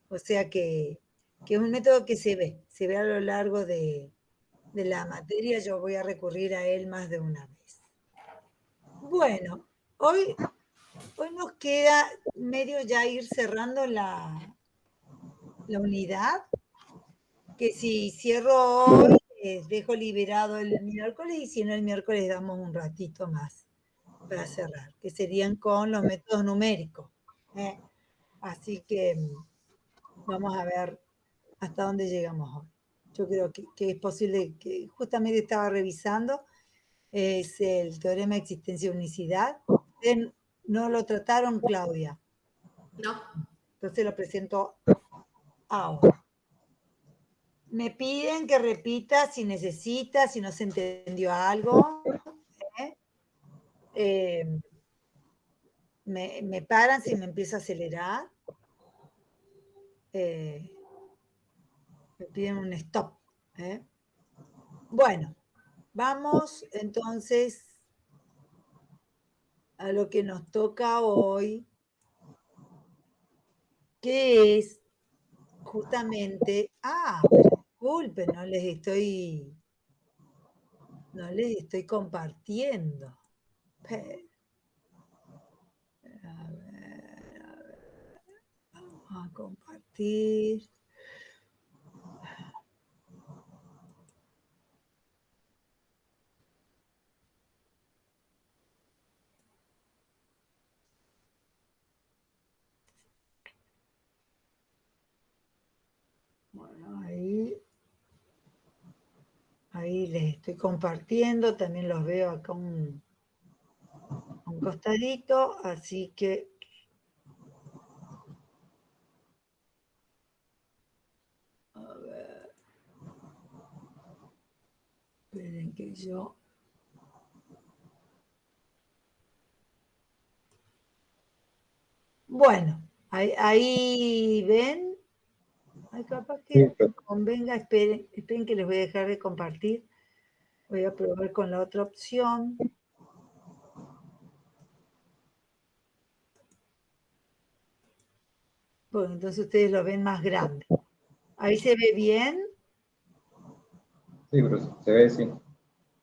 O sea que es un método que se ve a lo largo de la materia. Yo voy a recurrir a él más de una vez. Bueno, hoy nos queda medio ya ir cerrando la unidad, que si cierro hoy, dejo liberado el miércoles, y si no el miércoles damos un ratito más para cerrar, que serían con los métodos numéricos. ¿Eh? Así que vamos a ver hasta dónde llegamos hoy. Yo creo que es posible, que justamente estaba revisando, es el teorema de existencia de unicidad. Ustedes no lo trataron, Claudia. No. Entonces lo presento ahora. Me piden que repita si necesita, si no se entendió algo. ¿Eh? Eh, me paran si me empiezo a acelerar. Eh, me piden un stop. ¿Eh? Bueno, vamos entonces a lo que nos toca hoy, que es justamente, pero disculpen, no les estoy compartiendo. Pero, a ver, vamos a compartir. Bueno, ahí les estoy compartiendo, también los veo acá un costadito, así que a ver, esperen que yo... Bueno, ahí ven. Ay, capaz que convenga, esperen que les voy a dejar de compartir. Voy a probar con la otra opción. Bueno, entonces ustedes lo ven más grande. ¿Ahí se ve bien? Sí, pero se ve, sí.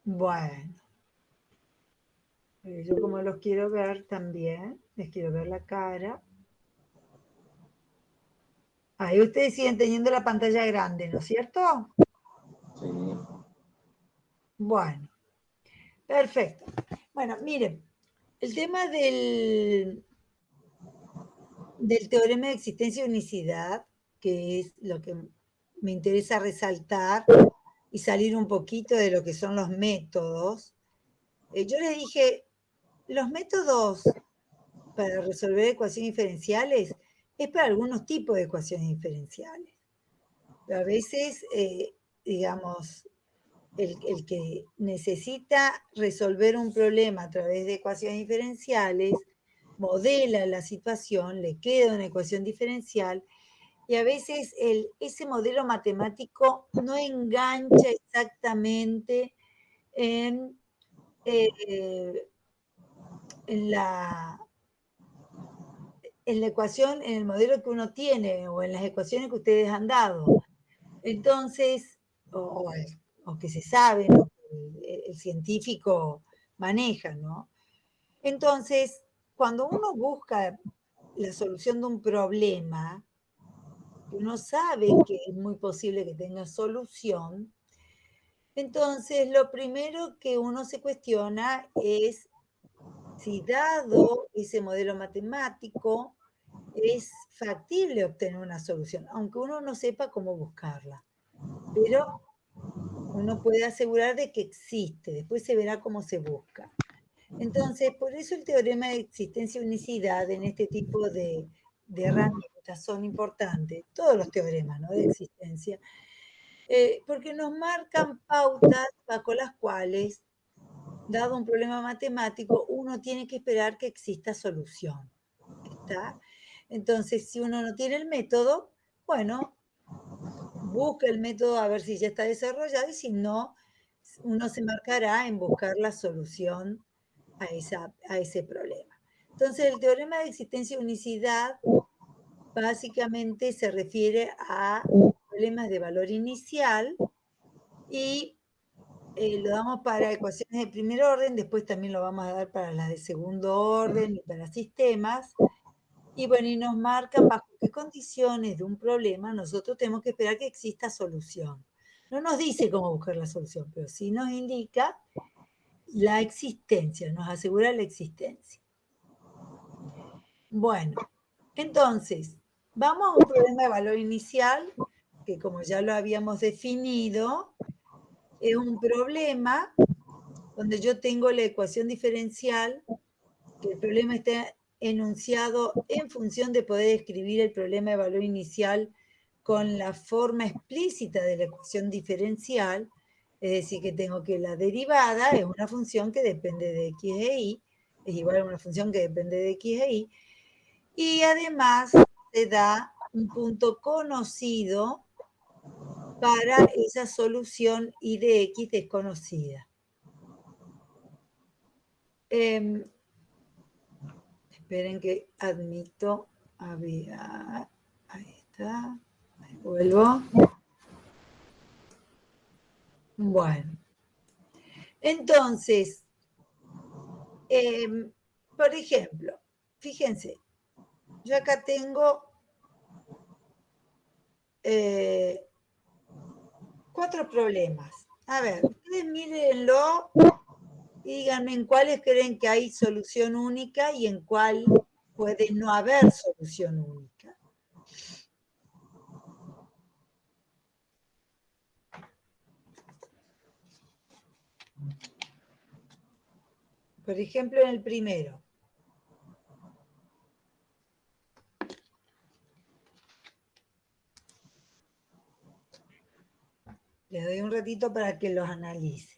Bueno, yo como los quiero ver también, les quiero ver la cara. Ahí ustedes siguen teniendo la pantalla grande, ¿no es cierto? Sí. Bueno, perfecto. Bueno, miren, el tema del teorema de existencia de unicidad, que es lo que me interesa resaltar y salir un poquito de lo que son los métodos. Yo les dije, los métodos para resolver ecuaciones diferenciales es para algunos tipos de ecuaciones diferenciales. Pero a veces, digamos, el que necesita resolver un problema a través de ecuaciones diferenciales, modela la situación, le queda una ecuación diferencial, y a veces ese modelo matemático no engancha exactamente en, eh, en, la, en la ecuación, en el modelo que uno tiene o en las ecuaciones que ustedes han dado. Entonces, o que se saben, o que el científico maneja, ¿no? Entonces, cuando uno busca la solución de un problema, que uno sabe que es muy posible que tenga solución, entonces lo primero que uno se cuestiona es si, dado ese modelo matemático, es factible obtener una solución, aunque uno no sepa cómo buscarla. Pero uno puede asegurar de que existe, después se verá cómo se busca. Entonces, por eso el teorema de existencia y unicidad en este tipo de herramientas son importantes, todos los teoremas, ¿no?, de existencia, porque nos marcan pautas bajo las cuales, dado un problema matemático, uno tiene que esperar que exista solución. ¿Está? Entonces, si uno no tiene el método, bueno, busca el método a ver si ya está desarrollado, y si no, uno se marcará en buscar la solución a ese problema. Entonces, el teorema de existencia y unicidad básicamente se refiere a problemas de valor inicial y lo damos para ecuaciones de primer orden, después también lo vamos a dar para las de segundo orden y para sistemas. Y bueno, y nos marcan bajo qué condiciones de un problema nosotros tenemos que esperar que exista solución. No nos dice cómo buscar la solución, pero sí nos indica la existencia, nos asegura la existencia. Bueno, entonces, vamos a un problema de valor inicial, que como ya lo habíamos definido, es un problema donde yo tengo la ecuación diferencial, que el problema está enunciado en función de poder escribir el problema de valor inicial con la forma explícita de la ecuación diferencial, es decir, que tengo que la derivada es una función que depende de x e y, es igual a una función que depende de x e y, y además se da un punto conocido para esa solución y de x desconocida. Esperen que admito, ahí está, ahí vuelvo. Bueno, entonces, por ejemplo, fíjense, yo acá tengo 4 problemas. A ver, ustedes mírenlo y díganme en cuáles creen que hay solución única y en cuál puede no haber solución única. Por ejemplo, en el primero. Les doy un ratito para que los analice.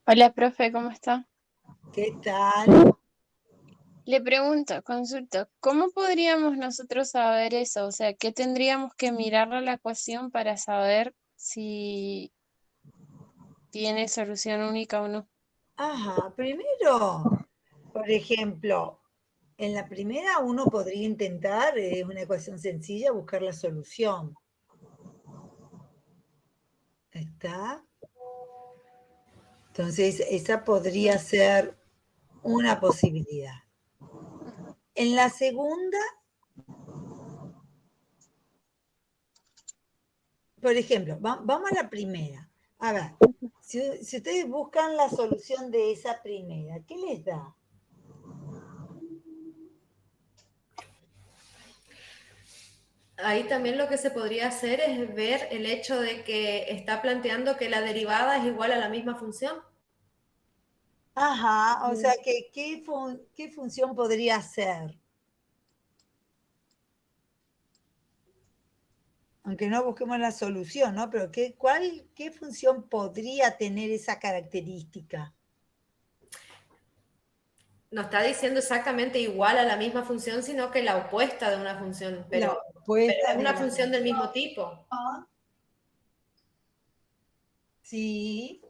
Hola, profe, ¿cómo está? ¿Qué tal? Le pregunto, consulto, ¿cómo podríamos nosotros saber eso? O sea, ¿qué tendríamos que mirar a la ecuación para saber si tiene solución única o no? Ajá, primero, por ejemplo, en la primera uno podría intentar, es una ecuación sencilla, buscar la solución. ¿Está? Entonces, esa podría ser una posibilidad. En la segunda, por ejemplo, vamos a la primera. A ver, si ustedes buscan la solución de esa primera, ¿qué les da? Ahí también lo que se podría hacer es ver el hecho de que está planteando que la derivada es igual a la misma función. Ajá, o sea, que, ¿qué función podría ser? Aunque no busquemos la solución, ¿no? Pero ¿qué función podría tener esa característica? No está diciendo exactamente igual a la misma función, sino que la opuesta de una función, La pero opuesta es de una la función del mismo tipo. función. Sí,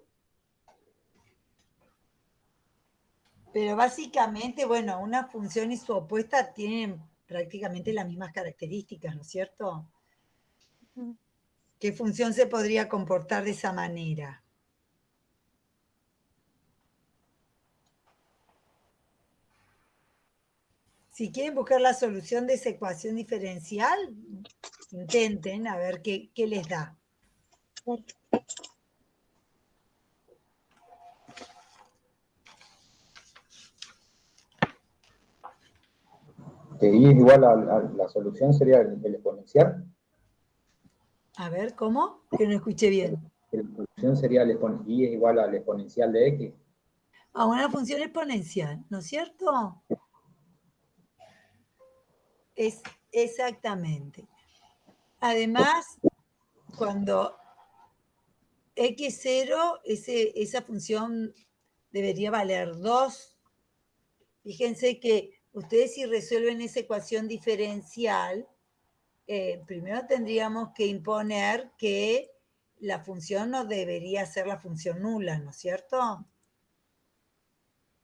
pero básicamente, bueno, una función y su opuesta tienen prácticamente las mismas características, ¿no es cierto? Ujú. ¿Qué función se podría comportar de esa manera? Si quieren buscar la solución de esa ecuación diferencial, intenten a ver qué les da. Que y es igual a la solución sería el exponencial. A ver, ¿cómo? Que no escuché bien. La solución sería y es igual al exponencial de x. A una función exponencial, ¿no es cierto? Es exactamente. Además, cuando x0, esa función debería valer 2. Fíjense que ustedes si resuelven esa ecuación diferencial, primero tendríamos que imponer que la función no debería ser la función nula, ¿no es cierto?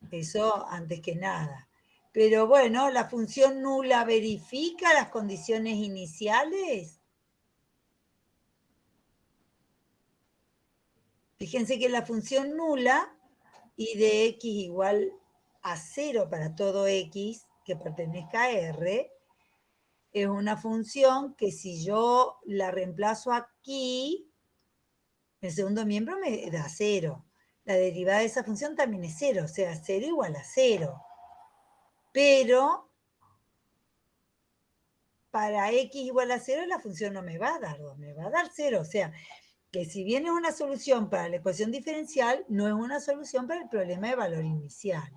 Eso antes que nada. Pero bueno, la función nula verifica las condiciones iniciales. Fíjense que la función nula, y de x igual a 0 para todo x que pertenezca a R, es una función que si yo la reemplazo aquí, el segundo miembro me da 0. La derivada de esa función también es 0, o sea, 0 igual a 0. Pero para x igual a 0 la función no me va a dar 2, me va a dar 0. O sea, que si bien es una solución para la ecuación diferencial, no es una solución para el problema de valor inicial.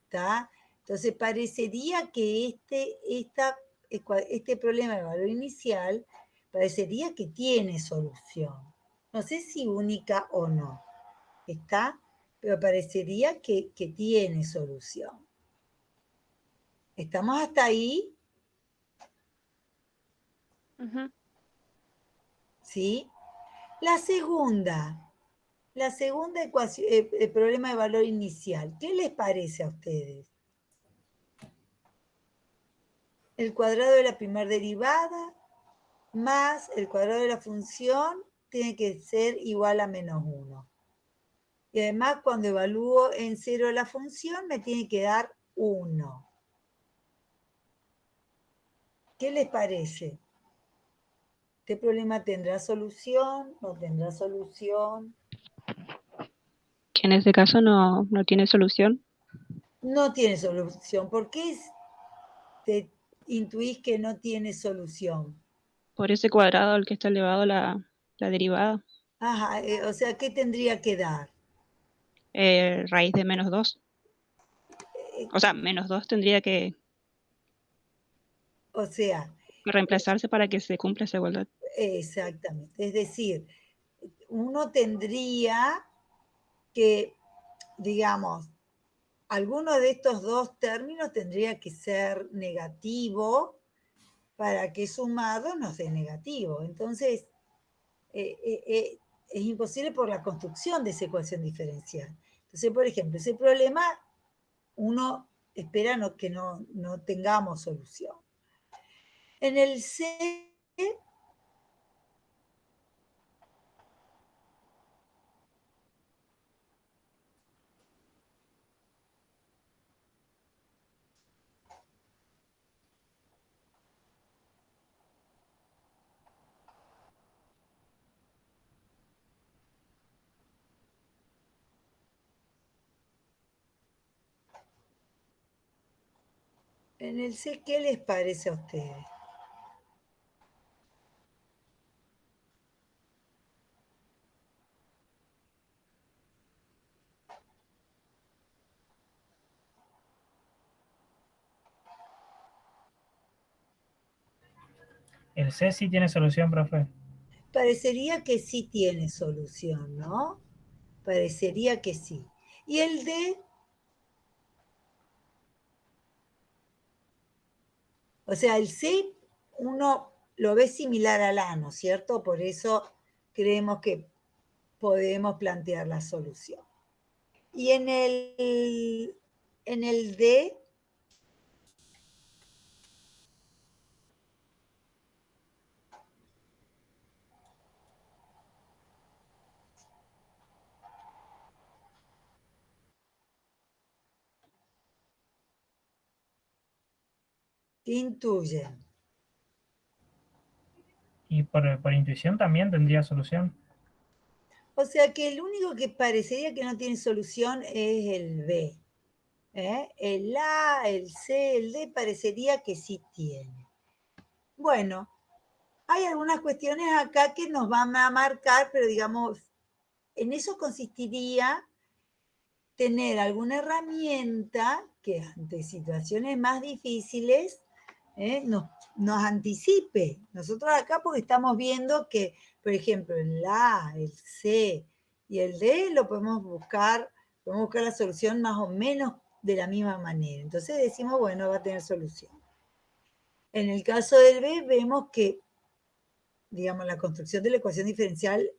¿Está? Entonces parecería que este problema de valor inicial parecería que tiene solución. No sé si única o no, ¿está? Pero parecería que tiene solución. ¿Estamos hasta ahí? ¿Sí? La segunda ecuación, el problema de valor inicial, ¿qué les parece a ustedes? El cuadrado de la primera derivada más el cuadrado de la función tiene que ser igual a menos 1. Y además, cuando evalúo en 0 la función, me tiene que dar 1. ¿Qué les parece? ¿Este problema tendrá solución? ¿No tendrá solución? Que en este caso no tiene solución. No tiene solución. ¿Por qué te intuís que no tiene solución? Por ese cuadrado al que está elevado la derivada. Ajá, o sea, ¿qué tendría que dar? Raíz de menos 2. O sea, menos 2 tendría que O sea, reemplazarse para que se cumpla esa igualdad. exactamente. Es decir, uno tendría que, digamos, alguno de estos dos términos tendría que ser negativo para que sumado no sea negativo. Entonces, es imposible por la construcción de esa ecuación diferencial. Entonces, por ejemplo, ese problema uno espera que no tengamos solución. En el C, ¿qué les parece a ustedes? El C sí tiene solución, profe. Parecería que sí tiene solución, ¿no? Parecería que sí. Y el D, o sea, el C uno lo ve similar al A, ¿no es cierto? Por eso creemos que podemos plantear la solución. Y en el D, ¿Qué intuyen? Y por intuición también tendría solución. O sea que el único que parecería que no tiene solución es el B. El A, el C, el D parecería que sí tiene. Bueno, hay algunas cuestiones acá que nos van a marcar, pero digamos, en eso consistiría tener alguna herramienta que ante situaciones más difíciles nos anticipe. Nosotros acá porque estamos viendo que, por ejemplo, el A, el C y el D lo podemos buscar la solución más o menos de la misma manera. Entonces decimos, bueno, va a tener solución. En el caso del B vemos que, digamos, la construcción de la ecuación diferencial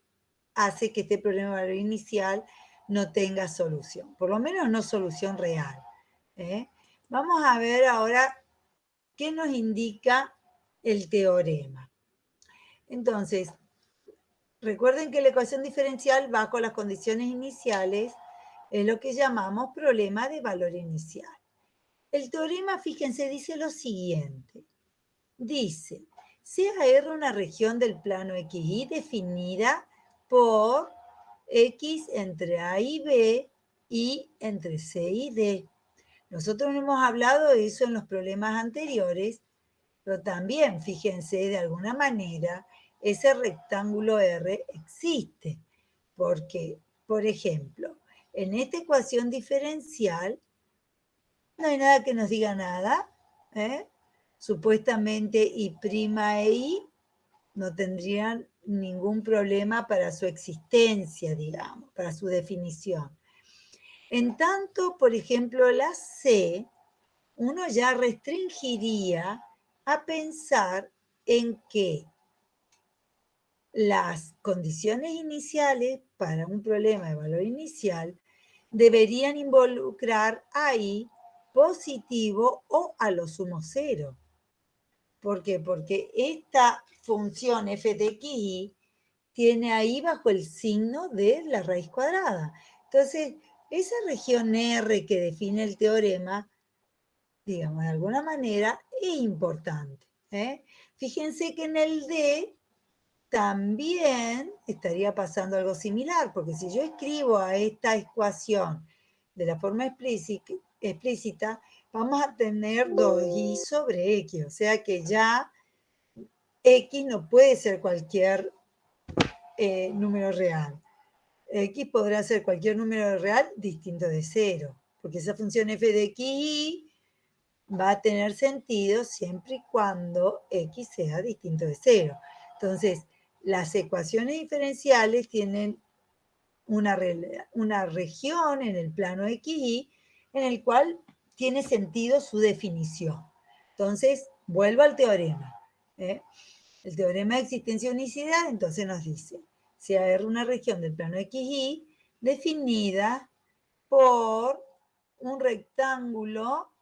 hace que este problema de valor inicial no tenga solución, por lo menos no solución real. Vamos a ver ahora qué nos indica el teorema. Entonces, recuerden que la ecuación diferencial bajo las condiciones iniciales es lo que llamamos problema de valor inicial. El teorema, fíjense, dice lo siguiente. Dice, sea R una región del plano XY definida por X entre A y B y entre C y D. Nosotros no hemos hablado de eso en los problemas anteriores, pero también, fíjense, de alguna manera, ese rectángulo R existe. Porque, por ejemplo, en esta ecuación diferencial, no hay nada que nos diga nada, Supuestamente I' e I no tendrían ningún problema para su existencia, digamos, para su definición. En tanto, por ejemplo, la C, uno ya restringiría a pensar en que las condiciones iniciales para un problema de valor inicial deberían involucrar a I positivo o a lo sumo cero. ¿Por qué? Porque esta función f de xy tiene ahí bajo el signo de la raíz cuadrada. Entonces, esa región R que define el teorema, digamos, de alguna manera, es importante. Fíjense que en el D también estaría pasando algo similar, porque si yo escribo a esta ecuación de la forma explícita, vamos a tener 2y sobre x, o sea que ya x no puede ser cualquier número real. X podrá ser cualquier número real distinto de 0, porque esa función f de xy va a tener sentido siempre y cuando x sea distinto de 0. Entonces, las ecuaciones diferenciales tienen una región en el plano xy en el cual tiene sentido su definición. Entonces, vuelvo al teorema. El teorema de existencia de unicidad, entonces nos dice, sea R una región del plano XY definida por un rectángulo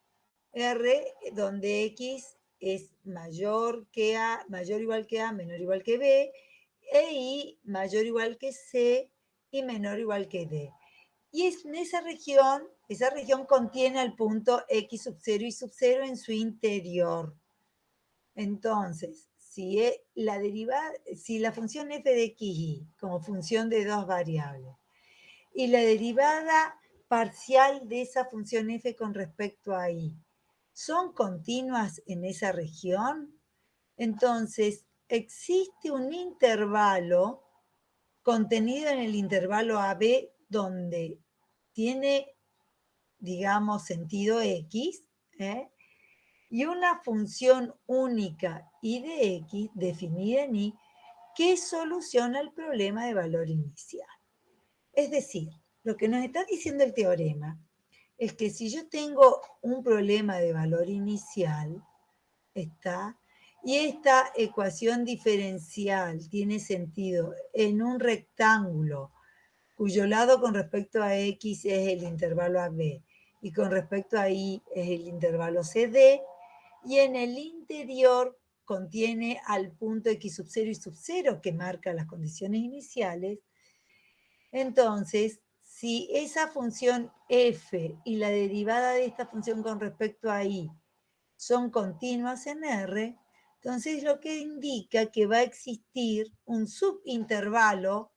R donde X es mayor que A, mayor o igual que A, menor o igual que B, e Y mayor o igual que C y menor o igual que D. Y en esa región contiene al punto X sub 0 y sub 0 en su interior. Entonces, si la función f de xy como función de dos variables y la derivada parcial de esa función f con respecto a y son continuas en esa región, entonces existe un intervalo contenido en el intervalo AB donde tiene, digamos, sentido x, y una función única y de x definida en y que soluciona el problema de valor inicial. Es decir, lo que nos está diciendo el teorema es que si yo tengo un problema de valor inicial, y esta ecuación diferencial tiene sentido en un rectángulo cuyo lado con respecto a x es el intervalo AB y con respecto a y es el intervalo CD, y en el interior contiene al punto x sub 0 y sub 0 que marca las condiciones iniciales. Entonces, si esa función f y la derivada de esta función con respecto a y son continuas en R, entonces lo que indica que va a existir un subintervalo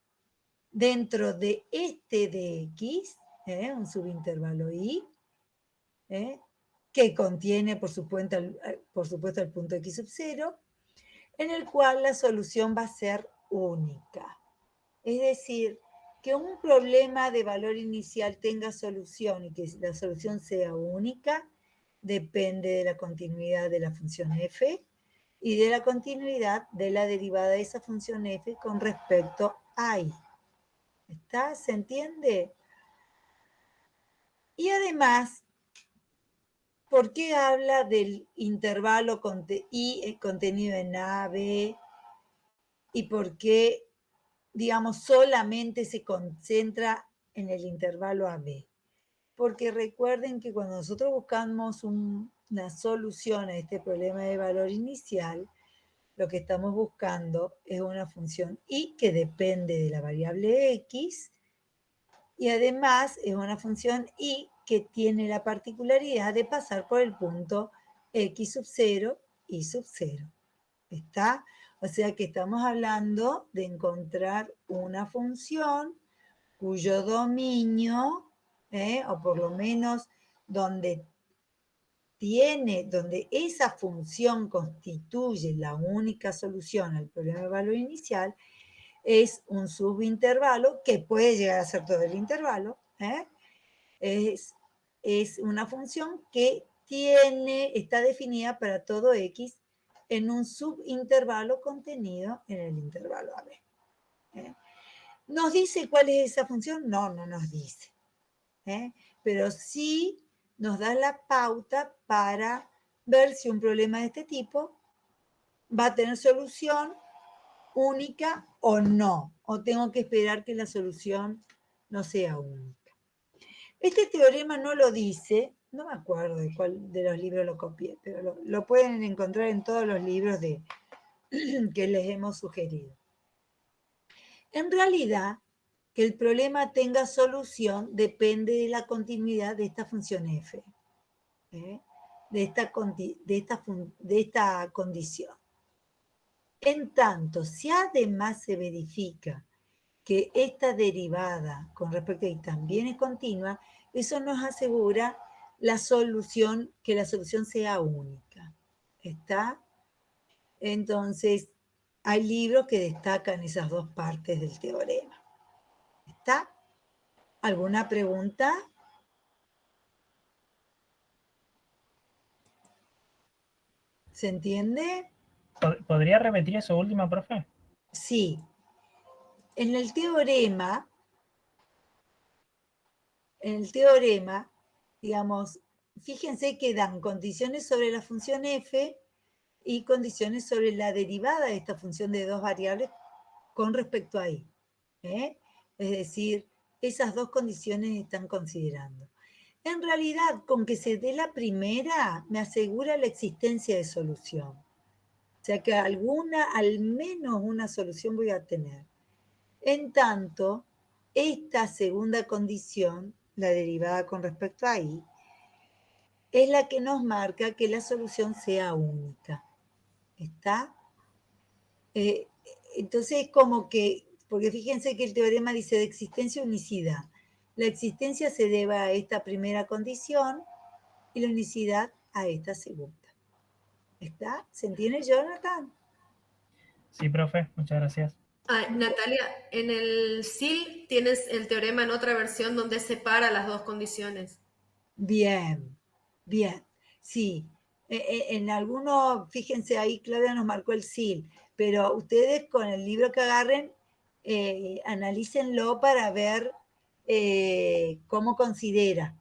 dentro de este de X, un subintervalo Y, que contiene, por supuesto, el punto X sub 0, en el cual la solución va a ser única. Es decir, que un problema de valor inicial tenga solución y que la solución sea única, depende de la continuidad de la función f y de la continuidad de la derivada de esa función f con respecto a y. ¿Está? ¿Se entiende? Y además, ¿por qué habla del intervalo y contenido en A, B? ¿Y por qué, digamos, solamente se concentra en el intervalo AB? Porque recuerden que cuando nosotros buscamos una solución a este problema de valor inicial, lo que estamos buscando es una función y que depende de la variable x, y además es una función y que tiene la particularidad de pasar por el punto x sub 0, y sub 0. ¿Está? O sea que estamos hablando de encontrar una función cuyo dominio, o por lo menos donde esa función constituye la única solución al problema de valor inicial, es un subintervalo que puede llegar a ser todo el intervalo, es una función que está definida para todo x en un subintervalo contenido en el intervalo AB. ¿Nos dice cuál es esa función? No, no nos dice. Pero sí nos da la pauta para ver si un problema de este tipo va a tener solución única o no, o tengo que esperar que la solución no sea única. Este teorema no lo dice, no me acuerdo de cuál de los libros lo copié, pero lo pueden encontrar en todos los libros que les hemos sugerido. En realidad, que el problema tenga solución depende de la continuidad de esta función f, de esta condición. En tanto, si además se verifica que esta derivada con respecto a y también es continua, eso nos asegura que la solución sea única. ¿Está? Entonces, hay libros que destacan esas dos partes del teorema. ¿Está? ¿Alguna pregunta? ¿Se entiende? ¿Podría repetir eso última, profe? Sí. En el teorema, digamos, fíjense que dan condiciones sobre la función f y condiciones sobre la derivada de esta función de dos variables con respecto a y. Es decir, esas dos condiciones están considerando. En realidad, con que se dé la primera, me asegura la existencia de solución. O sea que al menos una solución voy a tener. En tanto, esta segunda condición, la derivada con respecto a y, es la que nos marca que la solución sea única. ¿Está? Entonces, como que, porque fíjense que el teorema dice de existencia unicidad. La existencia se debe a esta primera condición y la unicidad a esta segunda. ¿Está? ¿Se entiende, Jonathan? Sí, profe, muchas gracias. Natalia, en el SIL tienes el teorema en otra versión donde separa las dos condiciones. Bien, bien. Sí. En algunos, fíjense ahí, Claudia nos marcó el SIL, pero ustedes con el libro que agarren, analícenlo para ver cómo considera.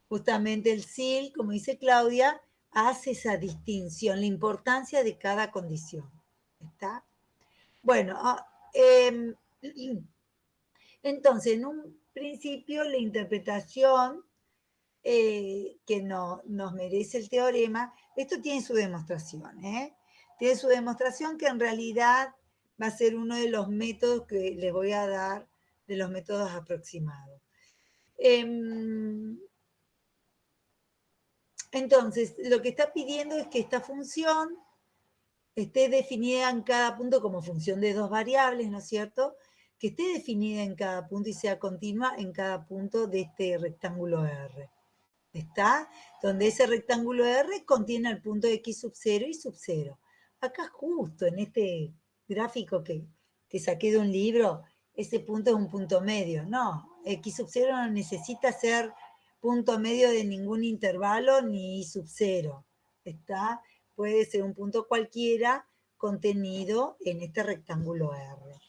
Justamente el SIL, como dice Claudia, hace esa distinción, la importancia de cada condición. ¿Está? Bueno, entonces, en un principio, la interpretación que nos merece el teorema, esto tiene su demostración, tiene su demostración que en realidad va a ser uno de los métodos que les voy a dar, de los métodos aproximados. Entonces, lo que está pidiendo es que esta función esté definida en cada punto como función de dos variables, ¿no es cierto? Que esté definida en cada punto y sea continua en cada punto de este rectángulo R. ¿Está? Donde ese rectángulo R contiene el punto X sub 0 y sub 0. Acá justo en este gráfico que saqué de un libro, ese punto es un punto medio. No, X sub 0 no necesita ser punto medio de ningún intervalo ni Y sub 0. ¿Está? Puede ser un punto cualquiera contenido en este rectángulo R.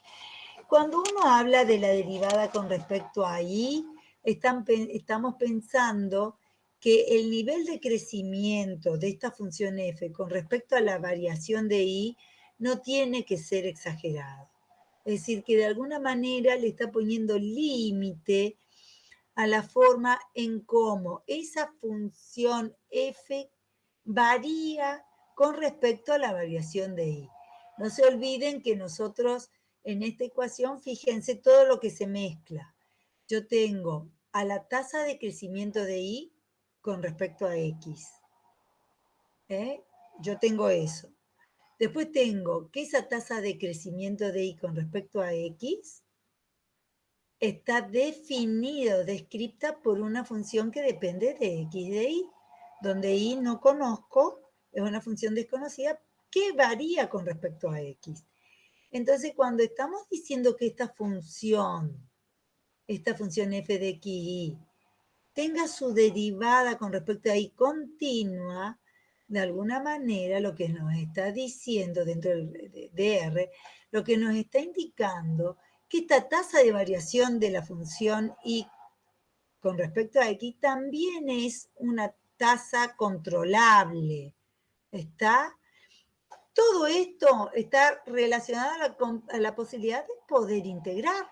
Cuando uno habla de la derivada con respecto a Y, estamos pensando que el nivel de crecimiento de esta función f con respecto a la variación de y no tiene que ser exagerado. Es decir, que de alguna manera le está poniendo límite a la forma en cómo esa función f varía con respecto a la variación de y. No se olviden que nosotros en esta ecuación, fíjense todo lo que se mezcla. Yo tengo a la tasa de crecimiento de y con respecto a X. Yo tengo eso. Después tengo que esa tasa de crecimiento de y con respecto a X está definida o descrita por una función que depende de X de y, donde y no conozco, es una función desconocida que varía con respecto a X. Entonces, cuando estamos diciendo que esta función f de x y, tenga su derivada con respecto a y continua, de alguna manera lo que nos está diciendo dentro de R, lo que nos está indicando que esta tasa de variación de la función y con respecto a x también es una tasa controlable. ¿Está? Todo esto está relacionado a la posibilidad de poder integrar.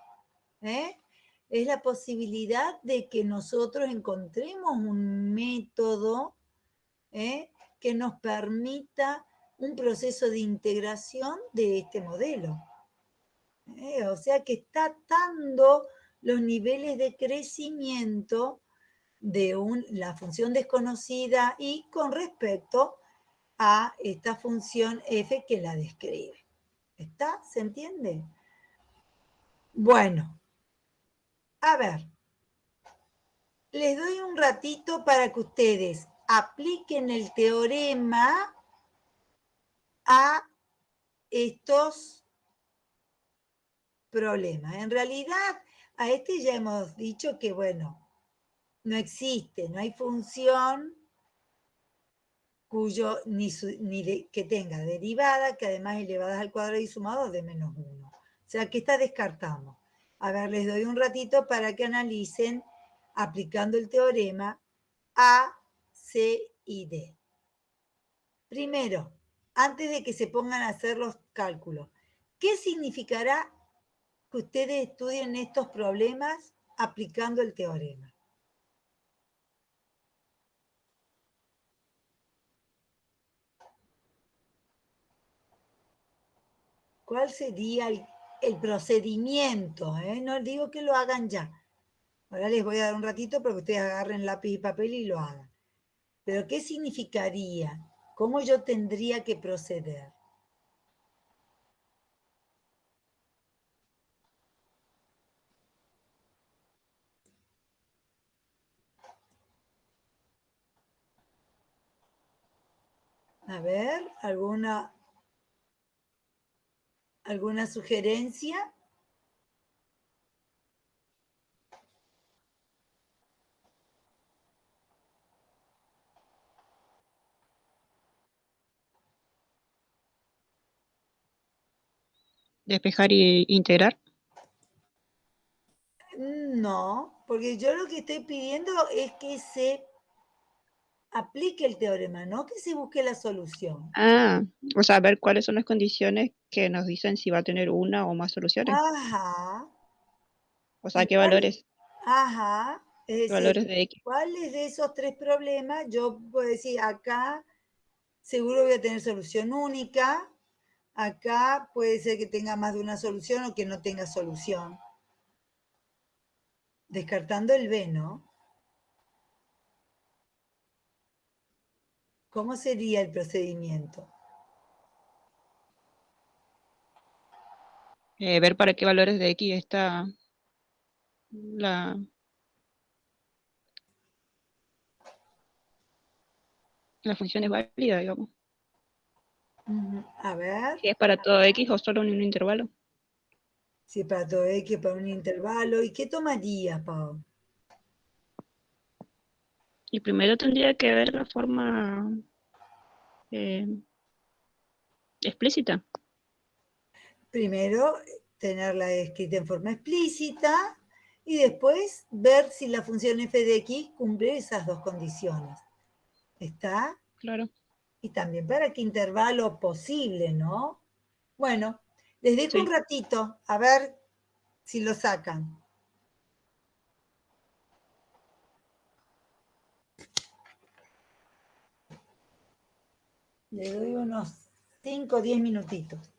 Es la posibilidad de que nosotros encontremos un método que nos permita un proceso de integración de este modelo. O sea que está dando los niveles de crecimiento de la función desconocida y con respecto a esta función f que la describe. ¿Está? ¿Se entiende? Bueno, a ver, les doy un ratito para que ustedes apliquen el teorema a estos problemas. En realidad, a este ya hemos dicho que, bueno, no existe, no hay función cuyo que tenga derivada, que además elevadas al cuadrado y sumados de menos 1. O sea, que esta descartamos. A ver, les doy un ratito para que analicen, aplicando el teorema, A, C y D. Primero, antes de que se pongan a hacer los cálculos, ¿qué significará que ustedes estudien estos problemas aplicando el teorema? ¿Cuál sería el procedimiento? No digo que lo hagan ya. Ahora les voy a dar un ratito para que ustedes agarren lápiz y papel y lo hagan. Pero ¿qué significaría? ¿Cómo yo tendría que proceder? A ver, ¿alguna sugerencia? Despejar e integrar. No, porque yo lo que estoy pidiendo es que se aplique el teorema, no que se busque la solución. Ah, o sea, ver cuáles son las condiciones que nos dicen si va a tener una o más soluciones. Ajá. O sea, ¿Y qué valores, Ajá. Es decir, valores de X. ¿cuáles de esos tres problemas yo puedo decir acá seguro voy a tener solución única? Acá puede ser que tenga más de una solución o que no tenga solución. Descartando el B, ¿no? ¿Cómo sería el procedimiento? Ver para qué valores de X está la función es válida, digamos. A ver, Si es para todo X o solo en un intervalo. si es para todo X, para un intervalo. ¿Y qué tomarías, Pau? Y primero tendría que ver la forma explícita. Primero, tenerla escrita en forma explícita y después ver si la función f de x cumple esas dos condiciones. ¿Está? Claro. Y también para qué intervalo posible, ¿no? Bueno, les dejo un Sí. ratito a ver si lo sacan. Le doy unos 5 o 10 minutitos.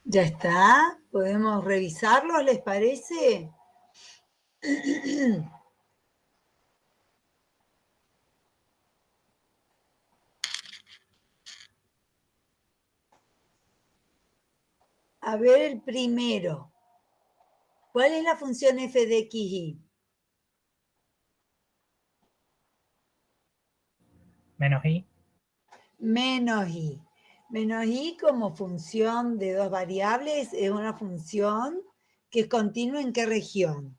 ¿Ya está? ¿Podemos revisarlo, les parece? A ver el primero. ¿Cuál es la función f de x, y? Menos i. Menos i. Menos i como función de dos variables es una función que es continua ¿en qué región?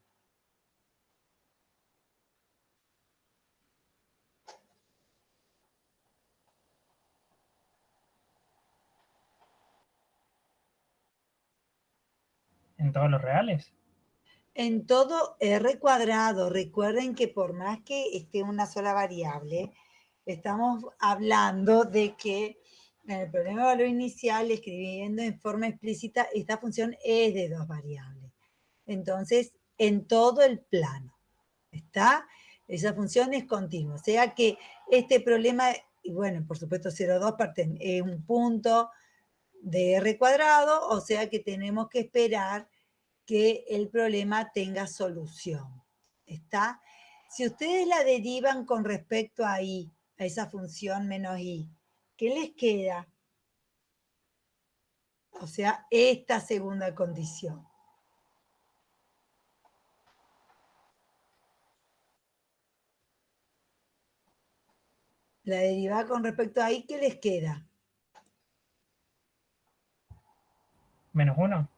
En todos los reales. En todo R cuadrado. Recuerden que por más que esté una sola variable, estamos hablando de que en el problema de valor inicial, escribiendo en forma explícita, esta función es de dos variables. Entonces, en todo el plano, ¿está? Esa función es continua. O sea que este problema, y bueno, por supuesto 0,2 es un punto de R cuadrado, o sea que tenemos que esperar que el problema tenga solución. ¿Está? Si ustedes la derivan con respecto a i, a esa función menos i, ¿qué les queda? O sea, esta segunda condición. La derivada con respecto a i, ¿qué les queda? Menos 1.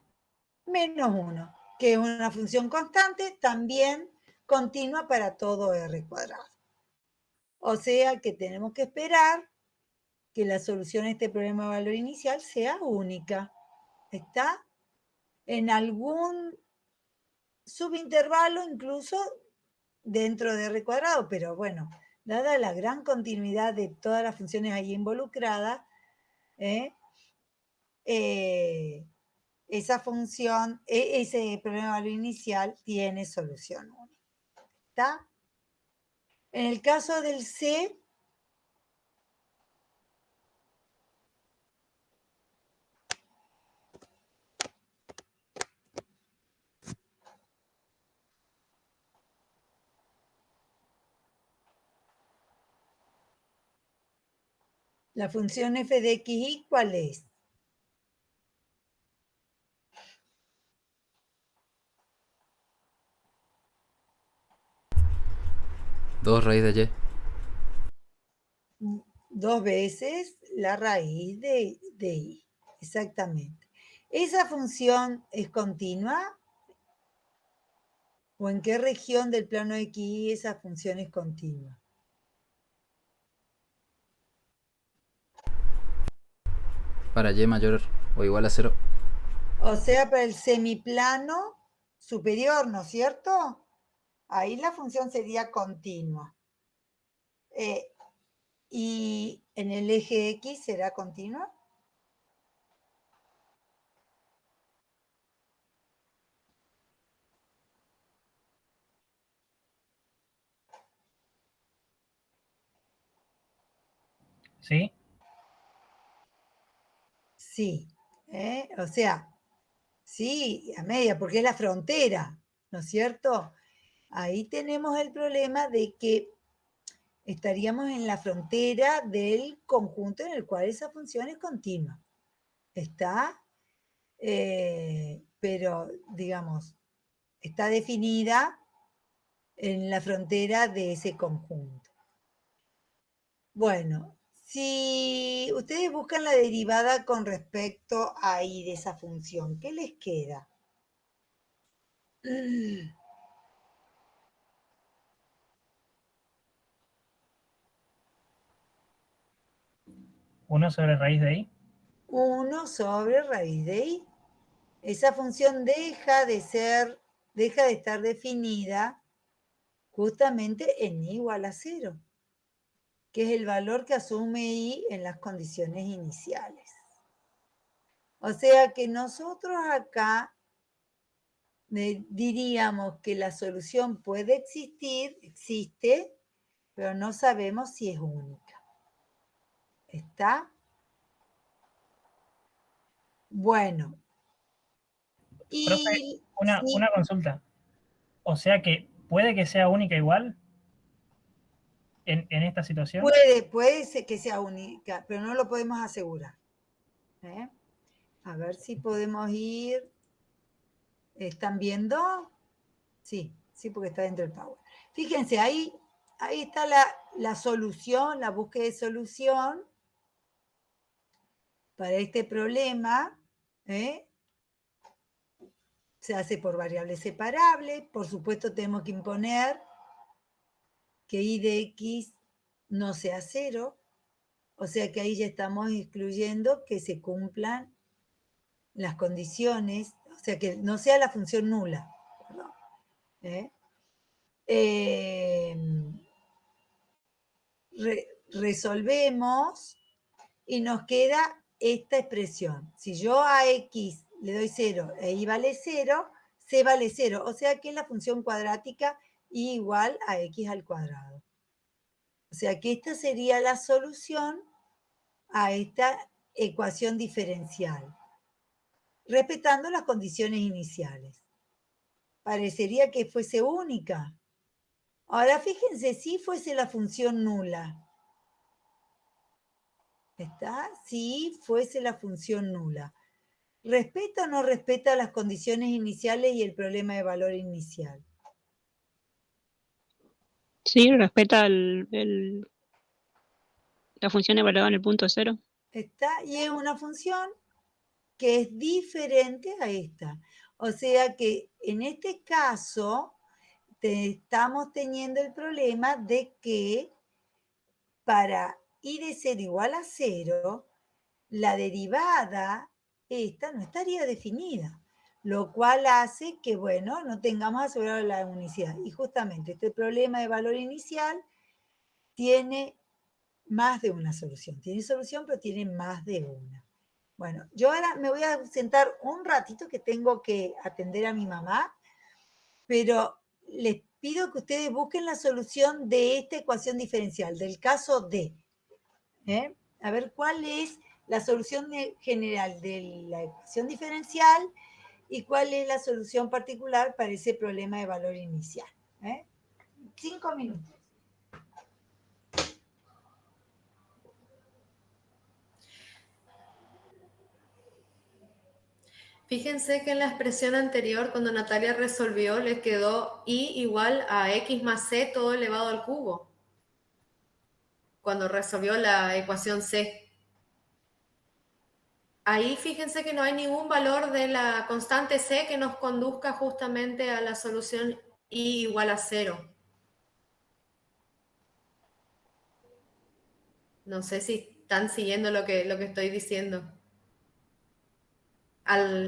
Menos 1, que es una función constante, también continua para todo r cuadrado. O sea que tenemos que esperar que la solución a este problema de valor inicial sea única. ¿Está? En algún subintervalo, incluso dentro de r cuadrado, pero bueno, dada la gran continuidad de todas las funciones ahí involucradas, esa función, ese problema de valor inicial tiene solución única. ¿Está? En el caso del C, la función f de x, y, ¿cuál es? Dos raíz de y. Dos veces la raíz de y. Exactamente. ¿Esa función es continua? ¿O en qué región del plano x, y esa función es continua? Para y mayor o igual a 0. O sea, para el semiplano superior, ¿no es cierto? Ahí la función sería continua. ¿Y en el eje X será continua? ¿Sí? Sí. O sea, sí, a media, porque es la frontera, ¿no es cierto? Ahí tenemos el problema de que estaríamos en la frontera del conjunto en el cual esa función es continua. ¿Está? Pero, digamos, está definida en la frontera de ese conjunto. Bueno, si ustedes buscan la derivada con respecto a i de esa función, ¿qué les queda? 1 sobre raíz de i. 1 sobre raíz de i. Esa función deja de estar definida justamente en i igual a 0, que es el valor que asume i en las condiciones iniciales. O sea que nosotros acá diríamos que la solución puede existir, existe, pero no sabemos si es única. ¿Está? Bueno. Profe, Sí, una consulta. O sea que puede que sea única igual en esta situación. puede ser que sea única, pero no lo podemos asegurar. A ver si podemos ir. ¿Están viendo? Sí, sí, porque está dentro del Power. Fíjense, ahí está la solución, la búsqueda de solución para este problema. Se hace por variables separables. Por supuesto, tenemos que imponer que y de x no sea 0. O sea que ahí ya estamos excluyendo que se cumplan las condiciones, o sea que no sea la función nula. Perdón. Resolvemos y nos queda esta expresión. Si yo a x le doy 0 e y vale 0, c vale 0. O sea que es la función cuadrática y igual a x al cuadrado. O sea que esta sería la solución a esta ecuación diferencial, respetando las condiciones iniciales. Parecería que fuese única. Ahora fíjense, si fuese la función nula. ¿Está? Si fuese la función nula. ¿Respeta o no respeta las condiciones iniciales y el problema de valor inicial? Sí, respeta la función evaluada en el punto 0. ¿Está? Y es una función que es diferente a esta. O sea que en este caso estamos teniendo el problema de que para y de ser igual a 0, la derivada esta no estaría definida, lo cual hace que, bueno, no tengamos asegurado la unicidad. Y justamente este problema de valor inicial tiene más de una solución. Tiene solución, pero tiene más de una. Bueno, yo ahora me voy a sentar un ratito que tengo que atender a mi mamá, pero les pido que ustedes busquen la solución de esta ecuación diferencial, del caso D. A ver cuál es la solución general de la ecuación diferencial y cuál es la solución particular para ese problema de valor inicial. 5 minutos. Fíjense que en la expresión anterior, cuando Natalia resolvió, le quedó y igual a x más c todo elevado al cubo. Cuando resolvió la ecuación c. Ahí fíjense que no hay ningún valor de la constante c que nos conduzca justamente a la solución y igual a 0. No sé si están siguiendo lo que estoy diciendo.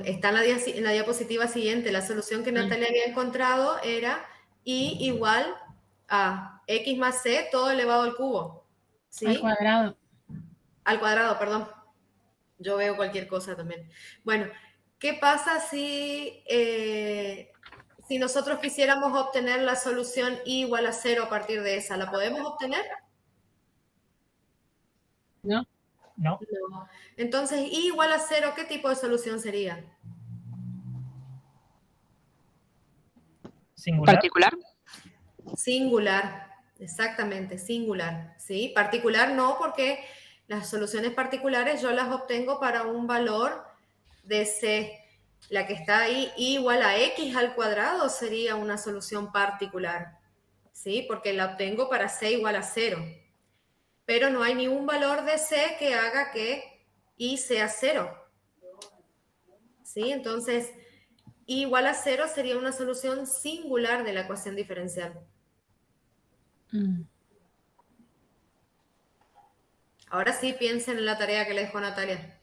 Está en la diapositiva siguiente. La solución que Natalia había encontrado era y igual a x más c todo elevado al cubo. ¿Sí? Al cuadrado. Al cuadrado, perdón. Yo veo cualquier cosa también. Bueno, ¿qué pasa si nosotros quisiéramos obtener la solución y igual a 0 a partir de esa? ¿La podemos obtener? ¿No? No. No. Entonces, y igual a 0, ¿qué tipo de solución sería? Singular. Particular. Singular, exactamente, singular. ¿Sí? Particular no, porque las soluciones particulares yo las obtengo para un valor de C. La que está ahí, y igual a x al cuadrado, sería una solución particular. ¿Sí? Porque la obtengo para C igual a 0. Pero no hay ningún valor de C que haga que y sea 0. ¿Sí? Entonces, y igual a 0 sería una solución singular de la ecuación diferencial. Ahora sí piensen en la tarea que le dejó Natalia.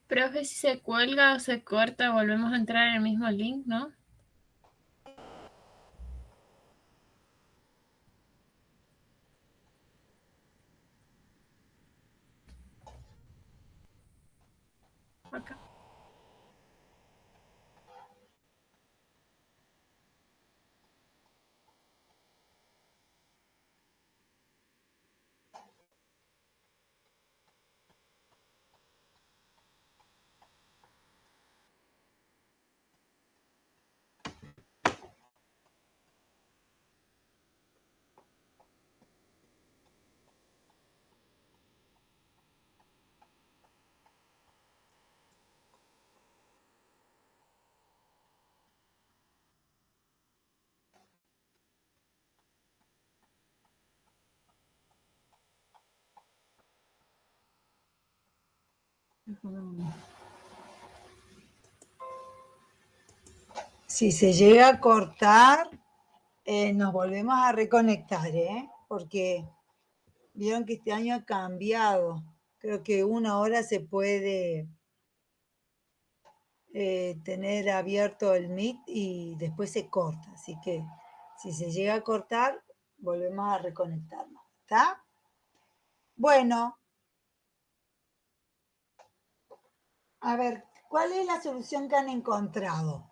Profe, si se cuelga o se corta, volvemos a entrar en el mismo link, ¿no? Acá. Si se llega a cortar, nos volvemos a reconectar, porque vieron que este año ha cambiado. Creo que 1 hora se puede tener abierto el Meet y después se corta. Así que si se llega a cortar, volvemos a reconectarnos. ¿Está? Bueno. A ver, ¿cuál es la solución que han encontrado?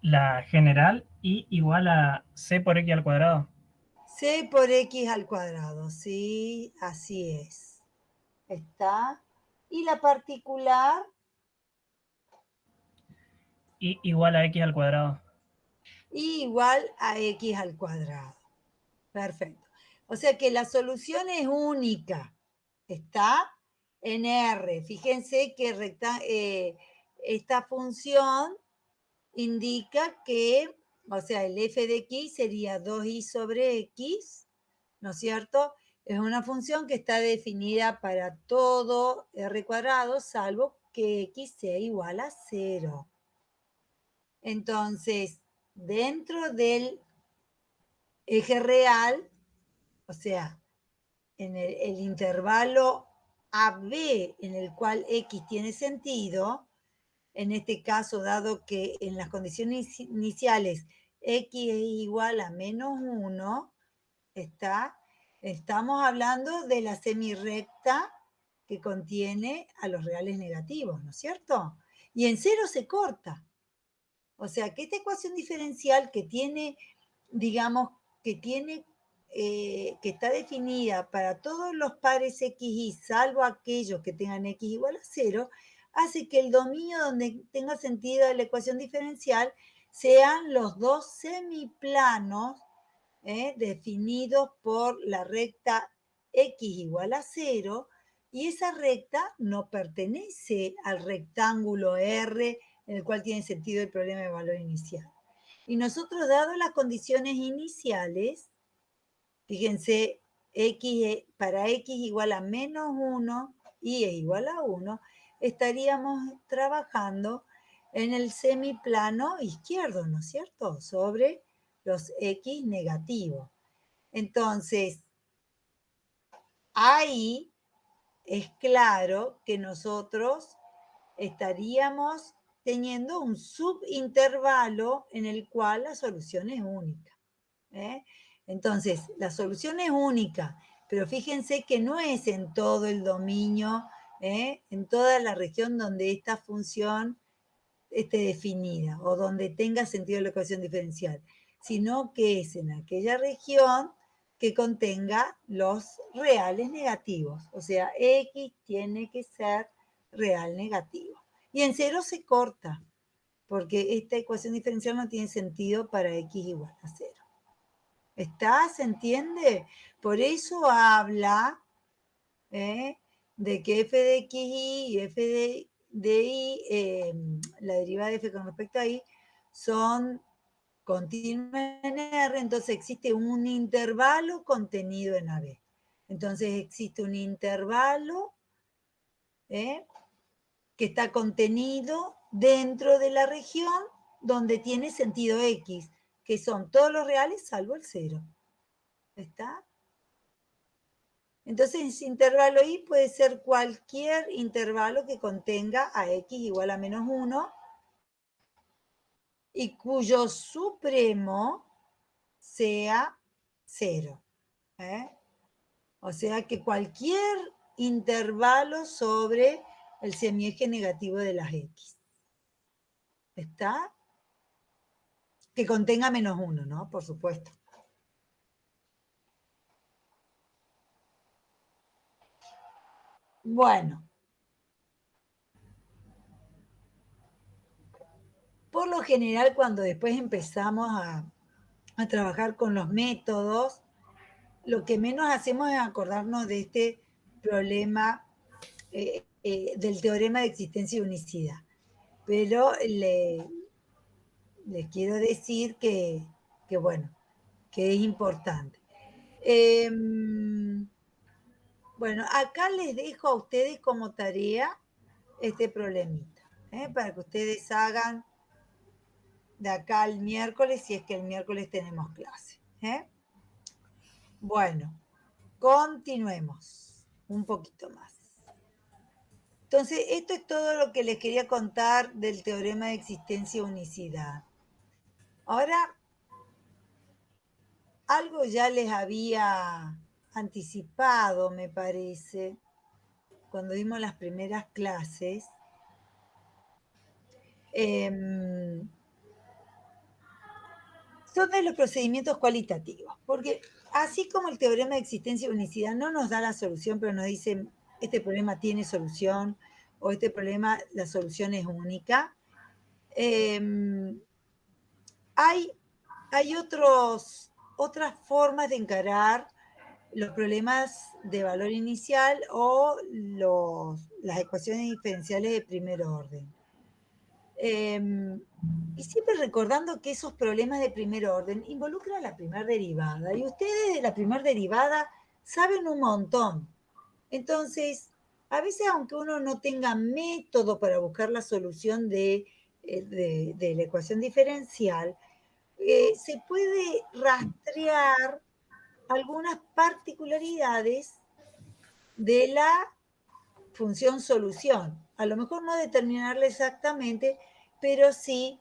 La general y igual a c por x al cuadrado. C por x al cuadrado, sí, así es. Está. Y la particular. Y igual a x al cuadrado. Y igual a x al cuadrado. Perfecto. O sea que la solución es única. Está en R. Fíjense que esta función indica que, o sea, el f de x sería 2y sobre x, ¿no es cierto? Es una función que está definida para todo r cuadrado, salvo que x sea igual a 0. Entonces, dentro del eje real, o sea, en el intervalo AB en el cual x tiene sentido, en este caso, dado que en las condiciones iniciales x es igual a -1, estamos hablando de la semirrecta que contiene a los reales negativos, ¿no es cierto? Y en 0 se corta. O sea, que esta ecuación diferencial que tiene, digamos, que está definida para todos los pares xy, salvo aquellos que tengan x igual a 0, hace que el dominio donde tenga sentido la ecuación diferencial sean los dos semiplanos definidos por la recta x igual a 0, y esa recta no pertenece al rectángulo R en el cual tiene sentido el problema de valor inicial. Y nosotros, dado las condiciones iniciales, fíjense, para x igual a -1 y es igual a 1, estaríamos trabajando en el semiplano izquierdo, ¿no es cierto? Sobre los x negativos. Entonces, ahí es claro que nosotros estaríamos teniendo un subintervalo en el cual la solución es única. Entonces, la solución es única, pero fíjense que no es en todo el dominio, en toda la región donde esta función esté definida o donde tenga sentido la ecuación diferencial, sino que es en aquella región que contenga los reales negativos. O sea, x tiene que ser real negativo. Y en 0 se corta, porque esta ecuación diferencial no tiene sentido para x igual a 0. ¿Está? ¿Se entiende? Por eso habla de que f de xy y f de y, la derivada de f con respecto a y, son continua en R, entonces existe un intervalo contenido en AB. Entonces existe un intervalo que está contenido dentro de la región donde tiene sentido X, que son todos los reales salvo el 0. ¿Está? Entonces ese intervalo I puede ser cualquier intervalo que contenga a X igual a menos 1 y cuyo supremo sea 0. O sea que cualquier intervalo sobre el semieje negativo de las X. ¿Está? Que contenga menos 1, ¿no? Por supuesto. Bueno. Por lo general, cuando después empezamos a trabajar con los métodos, lo que menos hacemos es acordarnos de este problema del teorema de existencia y unicidad. Pero les quiero decir que bueno, que es importante. Bueno, acá les dejo a ustedes como tarea este problemita, para que ustedes hagan de acá al miércoles, si es que el miércoles tenemos clase. Bueno, continuemos un poquito más. Entonces, esto es todo lo que les quería contar del teorema de existencia y unicidad. Ahora, algo ya les había anticipado, me parece, cuando dimos las primeras clases. Son de los procedimientos cualitativos, porque así como el teorema de existencia y unicidad no nos da la solución, pero nos dice, este problema tiene solución, o este problema, la solución es única, hay otras formas de encarar los problemas de valor inicial o las ecuaciones diferenciales de primer orden. Y siempre recordando que esos problemas de primer orden involucran la primera derivada, y ustedes de la primera derivada saben un montón. Entonces, a veces aunque uno no tenga método para buscar la solución de la ecuación diferencial, se puede rastrear algunas particularidades de la función solución. A lo mejor no determinarla exactamente, pero sí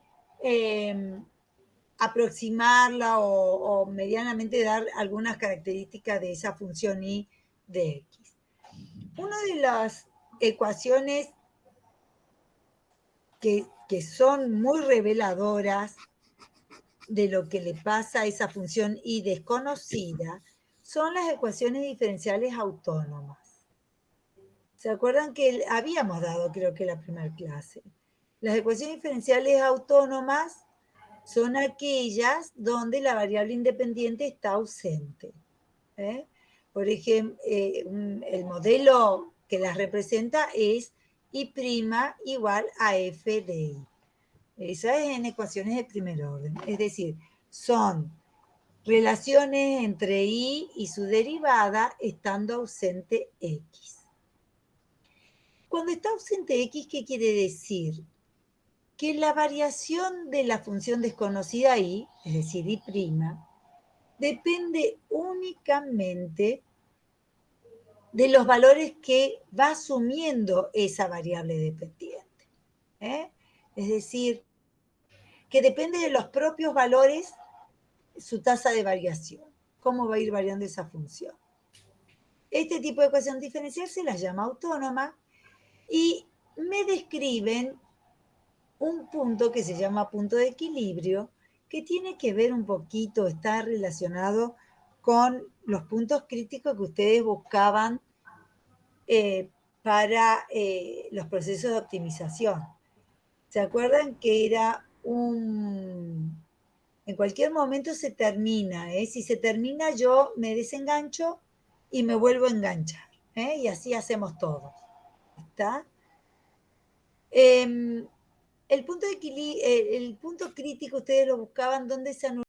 aproximarla o medianamente dar algunas características de esa función I de X. Una de las ecuaciones que son muy reveladoras de lo que le pasa a esa función I desconocida son las ecuaciones diferenciales autónomas. ¿Se acuerdan que habíamos dado, creo que la primera clase? Las ecuaciones diferenciales autónomas son aquellas donde la variable independiente está ausente. Por ejemplo, el modelo que las representa es I' igual a f de I. Esa es en ecuaciones de primer orden. Es decir, son relaciones entre I y su derivada estando ausente X. Cuando está ausente X, ¿qué quiere decir? Que la variación de la función desconocida I, es decir, I', depende únicamente de los valores que va asumiendo esa variable dependiente. Es decir, que depende de los propios valores su tasa de variación, cómo va a ir variando esa función. Este tipo de ecuación diferencial se las llama autónoma y me describen un punto que se llama punto de equilibrio, que tiene que ver un poquito, está relacionado con los puntos críticos que ustedes buscaban para los procesos de optimización. ¿Se acuerdan que era en cualquier momento se termina, si se termina yo me desengancho y me vuelvo a enganchar, y así hacemos todos, ¿está? El punto, el punto crítico ustedes lo buscaban, ¿dónde se anula?